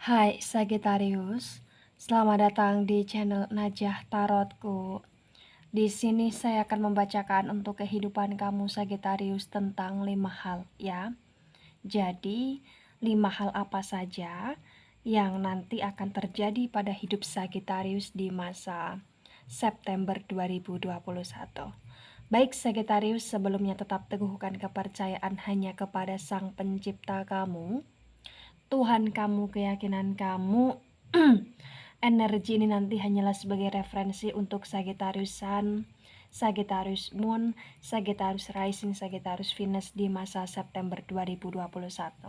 Hai Sagittarius, selamat datang di channel Najah Tarotku. Di sini saya akan membacakan untuk kehidupan kamu Sagittarius tentang 5 hal ya. Jadi 5 hal apa saja yang nanti akan terjadi pada hidup Sagittarius di masa September 2021. Baik Sagittarius, sebelumnya tetap teguhkan kepercayaan hanya kepada Sang Pencipta kamu, Tuhan kamu, keyakinan kamu. Energi ini nanti hanyalah sebagai referensi untuk Sagittarius Sun, Sagittarius Moon, Sagittarius Rising, Sagittarius Venus di masa September 2021.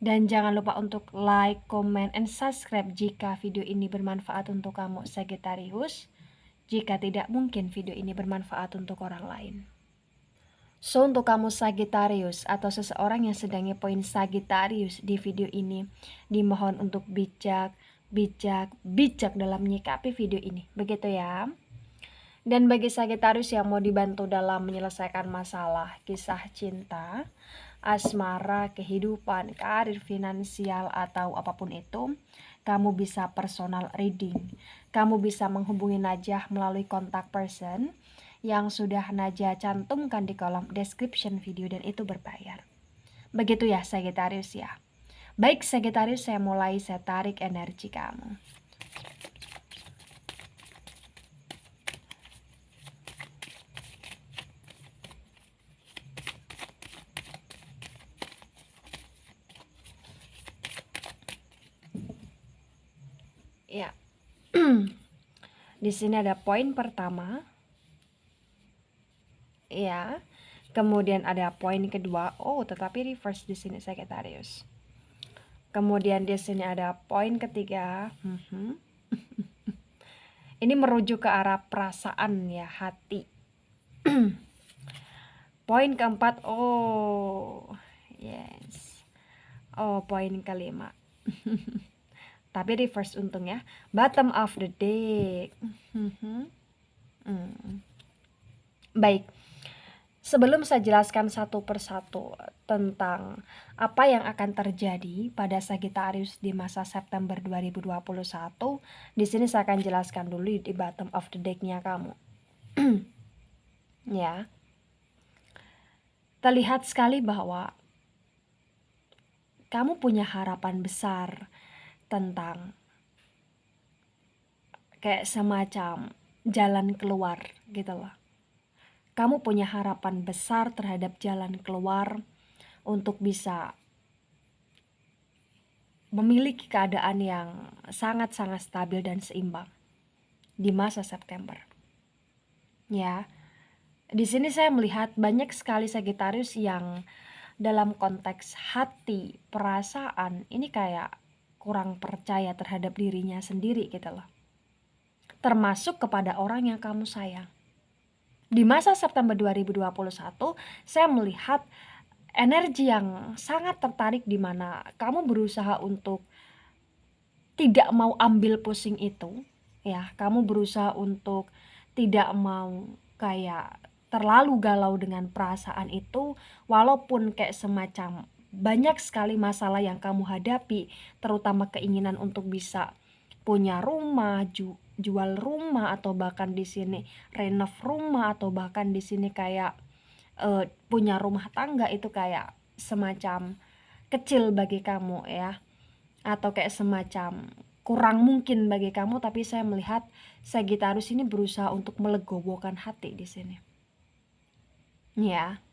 Dan jangan lupa untuk like, comment, and subscribe jika video ini bermanfaat untuk kamu Sagittarius. Jika tidak, mungkin video ini bermanfaat untuk orang lain. So, untuk kamu Sagittarius atau seseorang yang sedang ngepoin Sagittarius di video ini, dimohon untuk bijak dalam menyikapi video ini. Begitu ya. Dan bagi Sagittarius yang mau dibantu dalam menyelesaikan masalah kisah cinta, asmara, kehidupan, karir, finansial, atau apapun itu, kamu bisa personal reading. Kamu bisa menghubungi Najah melalui kontak person yang sudah Najah cantumkan di kolom description video, dan itu berbayar. Begitu ya Sagittarius ya. Baik Sagittarius, saya mulai, saya tarik energi kamu. Ya. Di sini ada poin pertama. Ya. Kemudian ada poin kedua. Oh, tetapi reverse di sini Sagittarius. Kemudian di sini ada poin ketiga. Ini merujuk ke arah perasaan ya, hati. Poin keempat. Oh, yes. Oh, poin kelima. Tapi reverse untung ya. Bottom of the deck. Baik. Sebelum saya jelaskan satu persatu tentang apa yang akan terjadi pada Sagittarius di masa September 2021, di sini saya akan jelaskan dulu di bottom of the deck-nya kamu. Ya. Terlihat sekali bahwa kamu punya harapan besar tentang kayak semacam jalan keluar gitu loh. Kamu punya harapan besar terhadap jalan keluar untuk bisa memiliki keadaan yang sangat-sangat stabil dan seimbang di masa September. Ya. Di sini saya melihat banyak sekali Sagittarius yang dalam konteks hati, perasaan, ini kayak kurang percaya terhadap dirinya sendiri gitu loh. Termasuk kepada orang yang kamu sayang. Di masa September 2021, saya melihat energi yang sangat tertarik di mana kamu berusaha untuk tidak mau ambil pusing itu, ya. Kamu berusaha untuk tidak mau kayak terlalu galau dengan perasaan itu, walaupun kayak semacam banyak sekali masalah yang kamu hadapi, terutama keinginan untuk bisa punya rumah, jual rumah, atau bahkan di sini renov rumah, atau bahkan di sini kayak punya rumah tangga, itu kayak semacam kecil bagi kamu ya, atau kayak semacam kurang mungkin bagi kamu. Tapi saya melihat Sagittarius ini berusaha untuk melegowokan hati di sini. Ya.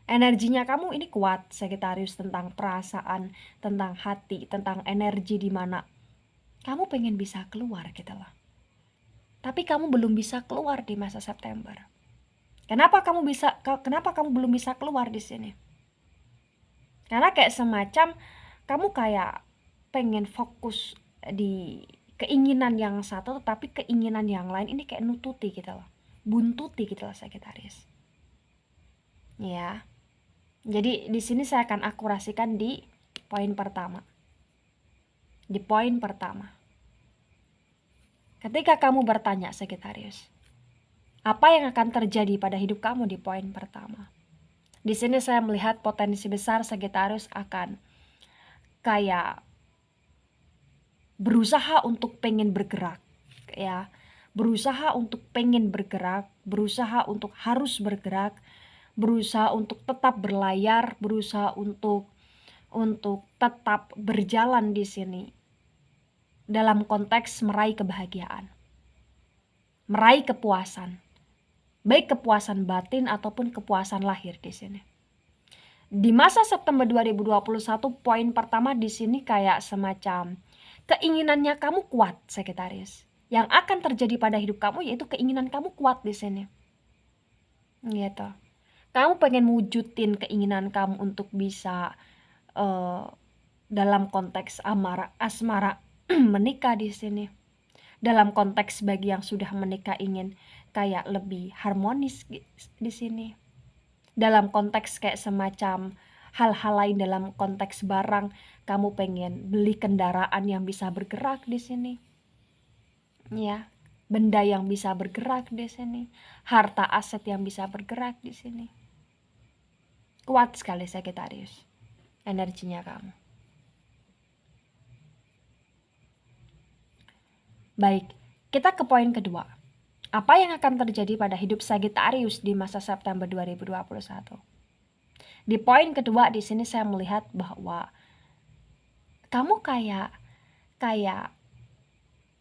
Energinya kamu ini kuat Sagittarius, tentang perasaan, tentang hati, tentang energi di mana kamu pengen bisa keluar gitu loh. Tapi kamu belum bisa keluar di masa September. Kenapa kamu belum bisa keluar di sini? Karena kayak semacam kamu kayak pengen fokus di keinginan yang satu, tetapi keinginan yang lain ini kayak nututi gitu loh. Buntuti gitu loh Sagittarius. Ya. Jadi di sini saya akan akurasikan di poin pertama. Di poin pertama. Ketika kamu bertanya Sagittarius, apa yang akan terjadi pada hidup kamu di poin pertama? Di sini saya melihat potensi besar Sagittarius akan kayak berusaha untuk pengen bergerak, ya. Berusaha untuk pengen bergerak, berusaha untuk harus bergerak, berusaha untuk tetap berlayar, berusaha untuk tetap berjalan di sini dalam konteks meraih kebahagiaan, meraih kepuasan, baik kepuasan batin ataupun kepuasan lahir di sini. Di masa September 2021, poin pertama di sini kayak semacam keinginannya kamu kuat, Sagittarius. Yang akan terjadi pada hidup kamu yaitu keinginan kamu kuat di sini. Gitu. Kamu pengen wujudin keinginan kamu untuk bisa dalam konteks asmara menikah di sini. Dalam konteks bagi yang sudah menikah ingin kayak lebih harmonis di sini. Dalam konteks kayak semacam hal-hal lain dalam konteks barang, kamu pengen beli kendaraan yang bisa bergerak di sini. Ya, benda yang bisa bergerak di sini, harta aset yang bisa bergerak di sini. Kuat sekali Sagittarius energinya kamu. Baik, kita ke poin kedua. Apa yang akan terjadi pada hidup Sagittarius di masa September 2021? Di poin kedua di sini saya melihat bahwa kamu kayak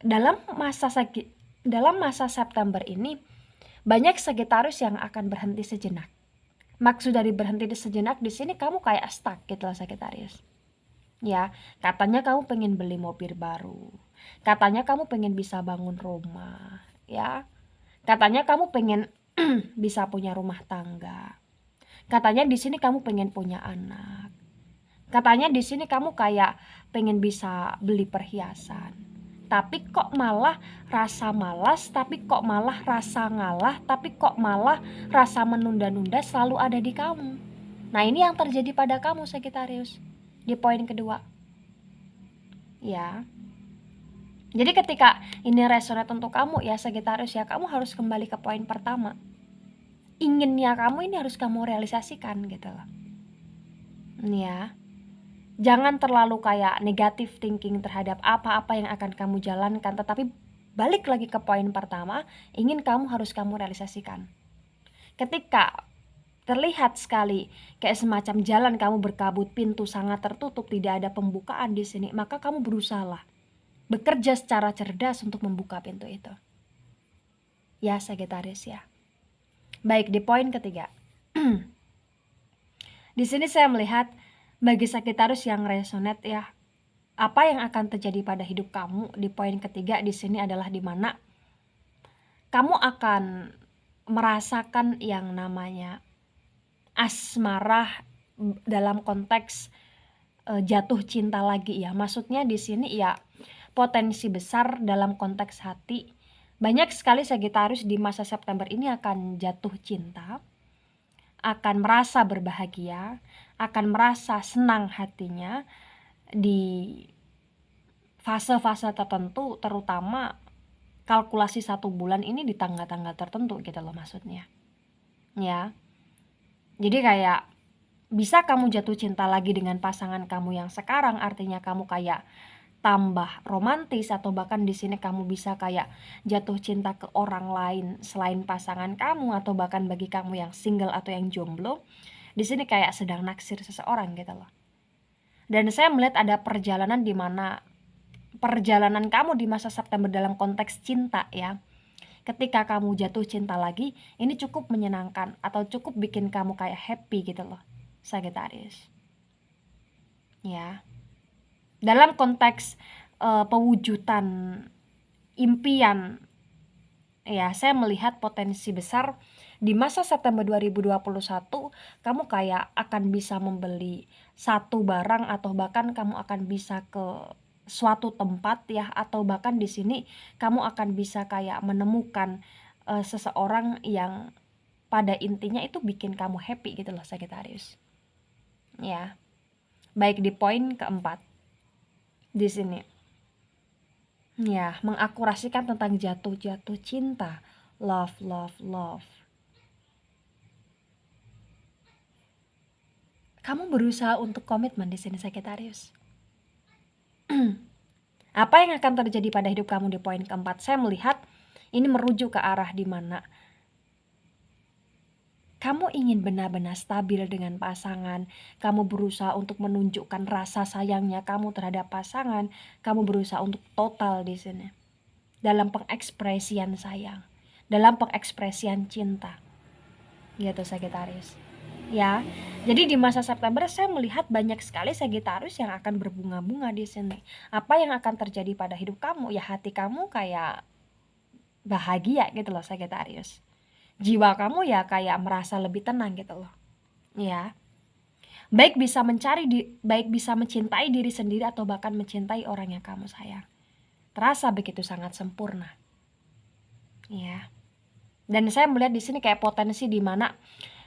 dalam masa September ini banyak Sagittarius yang akan berhenti sejenak. Maksud dari berhenti sejenak di sini kamu kayak stuck gitu loh Sagittarius. Ya, katanya kamu pengen beli mobil baru. Katanya kamu pengen bisa bangun rumah, ya. Katanya kamu pengen bisa punya rumah tangga. Katanya di sini kamu pengen punya anak. Katanya di sini kamu kayak pengen bisa beli perhiasan. Tapi kok malah rasa malas, tapi kok malah rasa ngalah, tapi kok malah rasa menunda-nunda selalu ada di kamu. Nah, ini yang terjadi pada kamu Sagittarius di poin kedua. Ya. Jadi ketika ini resonate untuk kamu ya Sagittarius ya, kamu harus kembali ke poin pertama. Inginnya kamu ini harus kamu realisasikan gitu loh. Ya. Jangan terlalu kayak negatif thinking terhadap apa-apa yang akan kamu jalankan, tetapi balik lagi ke poin pertama, ingin harus kamu realisasikan. Ketika terlihat sekali kayak semacam jalan kamu berkabut, pintu sangat tertutup, tidak ada pembukaan di sini, maka kamu berusahalah bekerja secara cerdas untuk membuka pintu itu. Ya Sagittarius ya. Baik, di poin ketiga. Di sini saya melihat bagi Sagittarius yang resonate ya, apa yang akan terjadi pada hidup kamu di poin ketiga di sini adalah di mana kamu akan merasakan yang namanya asmara dalam konteks jatuh cinta lagi ya. Maksudnya di sini ya potensi besar dalam konteks hati. Banyak sekali Sagittarius di masa September ini akan jatuh cinta, akan merasa berbahagia, akan merasa senang hatinya di fase-fase tertentu, terutama kalkulasi 1 bulan ini di tanggal-tanggal tertentu gitu loh maksudnya. Ya. Jadi kayak bisa kamu jatuh cinta lagi dengan pasangan kamu yang sekarang, artinya kamu kayak tambah romantis, atau bahkan di sini kamu bisa kayak jatuh cinta ke orang lain selain pasangan kamu, atau bahkan bagi kamu yang single atau yang jomblo, di sini kayak sedang naksir seseorang gitu loh. Dan saya melihat ada perjalanan di mana perjalanan kamu di masa September dalam konteks cinta ya. Ketika kamu jatuh cinta lagi, ini cukup menyenangkan atau cukup bikin kamu kayak happy gitu loh, Sagittarius. Ya. Dalam konteks pewujudan impian ya, saya melihat potensi besar di masa September 2021 kamu kayak akan bisa membeli satu barang, atau bahkan kamu akan bisa ke suatu tempat ya, atau bahkan di sini kamu akan bisa kayak menemukan seseorang yang pada intinya itu bikin kamu happy gitu loh Sagittarius. Ya. Baik, di poin keempat di sini. Ya, mengakurasikan tentang jatuh cinta, love. Kamu berusaha untuk komitmen di sini Sagittarius. Apa yang akan terjadi pada hidup kamu di poin keempat? Saya melihat ini merujuk ke arah di mana kamu ingin benar-benar stabil dengan pasangan, kamu berusaha untuk menunjukkan rasa sayangnya kamu terhadap pasangan, kamu berusaha untuk total di sini dalam pengekspresian sayang, dalam pengekspresian cinta. Gitu Sagittarius. Ya. Jadi di masa September saya melihat banyak sekali Sagittarius yang akan berbunga-bunga di sini. Apa yang akan terjadi pada hidup kamu? Ya hati kamu kayak bahagia gitu loh Sagittarius. Jiwa kamu ya kayak merasa lebih tenang gitu loh. Ya. Baik bisa mencintai diri sendiri atau bahkan mencintai orang yang kamu sayang. Terasa begitu sangat sempurna. Ya. Dan saya melihat di sini kayak potensi di mana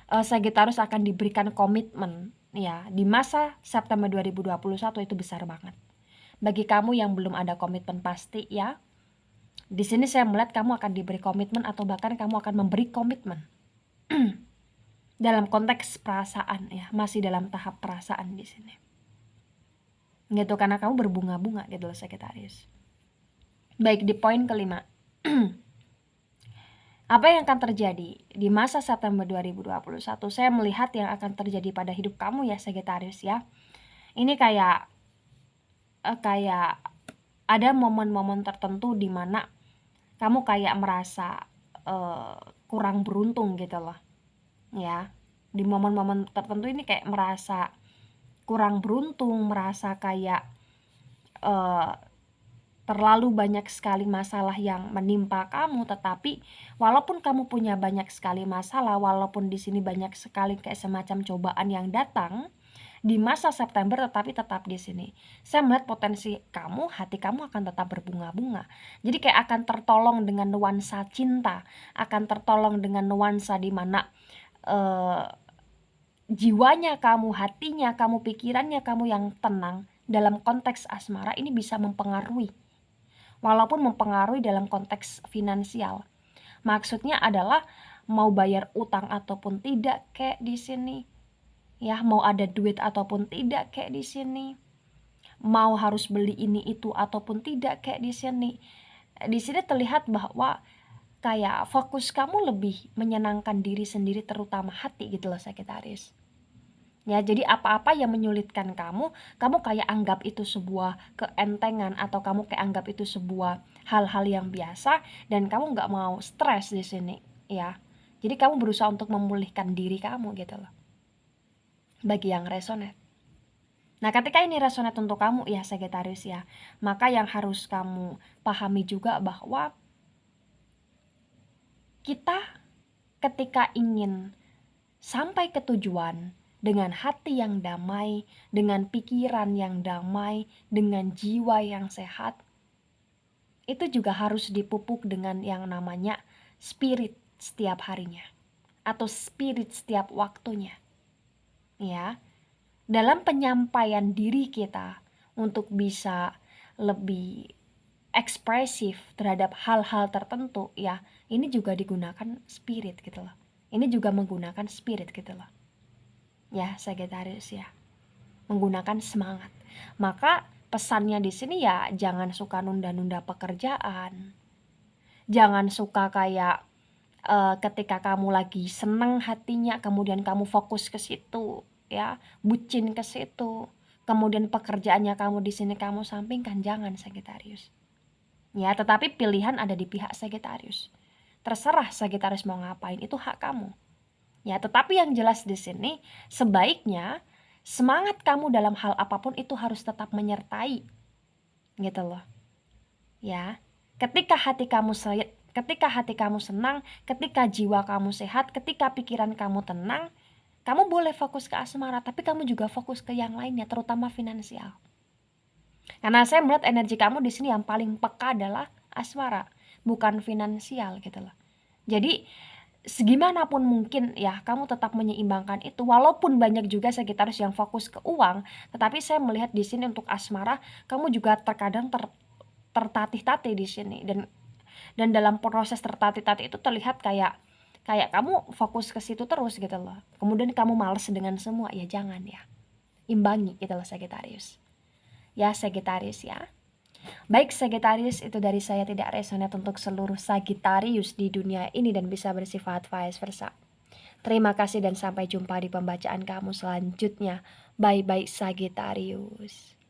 Sagittarius akan diberikan komitmen ya di masa September 2021 itu besar banget. Bagi kamu yang belum ada komitmen pasti ya, di sini saya melihat kamu akan diberi komitmen atau bahkan kamu akan memberi komitmen dalam konteks perasaan ya, masih dalam tahap perasaan di sini. Gitu karena kamu berbunga-bunga gitu loh Sagittarius. Baik di poin kelima. Apa yang akan terjadi di masa September 2021? Saya melihat yang akan terjadi pada hidup kamu ya Sagittarius ya. Ini kayak ada momen-momen tertentu di mana kamu kayak merasa kurang beruntung gitu loh. Ya. Di momen-momen tertentu ini kayak merasa kurang beruntung, merasa kayak terlalu banyak sekali masalah yang menimpa kamu, tetapi walaupun kamu punya banyak sekali masalah, walaupun di sini banyak sekali kayak semacam cobaan yang datang di masa September, tetapi tetap di sini saya melihat potensi kamu, hati kamu akan tetap berbunga-bunga. Jadi kayak akan tertolong dengan nuansa cinta, akan tertolong dengan nuansa di mana jiwanya kamu, hatinya kamu, pikirannya kamu yang tenang dalam konteks asmara ini bisa mempengaruhi. Walaupun mempengaruhi dalam konteks finansial. Maksudnya adalah mau bayar utang ataupun tidak kayak di sini. Ya, mau ada duit ataupun tidak kayak di sini. Mau harus beli ini itu ataupun tidak kayak di sini. Di sini terlihat bahwa kayak fokus kamu lebih menyenangkan diri sendiri, terutama hati gitu loh Sagittarius. Ya, jadi apa-apa yang menyulitkan kamu kayak anggap itu sebuah keentengan atau kamu kayak anggap itu sebuah hal-hal yang biasa dan kamu nggak mau stres di sini, ya. Jadi kamu berusaha untuk memulihkan diri kamu gitu loh. Bagi yang resonate. Nah, ketika ini resonate untuk kamu ya Sagittarius ya, maka yang harus kamu pahami juga bahwa kita ketika ingin sampai ke tujuan dengan hati yang damai, dengan pikiran yang damai, dengan jiwa yang sehat, itu juga harus dipupuk dengan yang namanya spirit setiap harinya atau spirit setiap waktunya. Ya, dalam penyampaian diri kita untuk bisa lebih ekspresif terhadap hal-hal tertentu ya, ini juga digunakan spirit gitu loh. Ini juga menggunakan spirit gitu loh. Ya, Sagittarius ya. Menggunakan semangat. Maka pesannya di sini ya jangan suka nunda-nunda pekerjaan. Jangan suka kayak ketika kamu lagi seneng hatinya kemudian kamu fokus ke situ ya, bucin ke situ. Kemudian pekerjaannya kamu di sini kamu sampingkan, jangan Sagittarius. Ya, tetapi pilihan ada di pihak Sagittarius. Terserah Sagittarius mau ngapain, itu hak kamu. Ya, tetapi yang jelas di sini sebaiknya semangat kamu dalam hal apapun itu harus tetap menyertai. Gitu loh. Ya. Ketika hati kamu senang, ketika jiwa kamu sehat, ketika pikiran kamu tenang, kamu boleh fokus ke asmara, tapi kamu juga fokus ke yang lainnya, terutama finansial. Karena saya melihat energi kamu di sini yang paling peka adalah asmara, bukan finansial gitu loh. Jadi segimanapun mungkin ya kamu tetap menyeimbangkan itu, walaupun banyak juga Sagittarius yang fokus ke uang, tetapi saya melihat di sini untuk asmara kamu juga terkadang tertatih-tatih di sini dan dalam proses tertatih-tatih itu terlihat kayak kamu fokus ke situ terus gitu loh. Kemudian kamu malas dengan semua, ya jangan ya. Imbangi gitu loh Sagittarius. Ya Sagittarius ya. Baik Sagittarius, itu dari saya tidak resonate untuk seluruh Sagittarius di dunia ini dan bisa bersifat vice versa. Terima kasih dan sampai jumpa di pembacaan kamu selanjutnya. Bye-bye Sagittarius.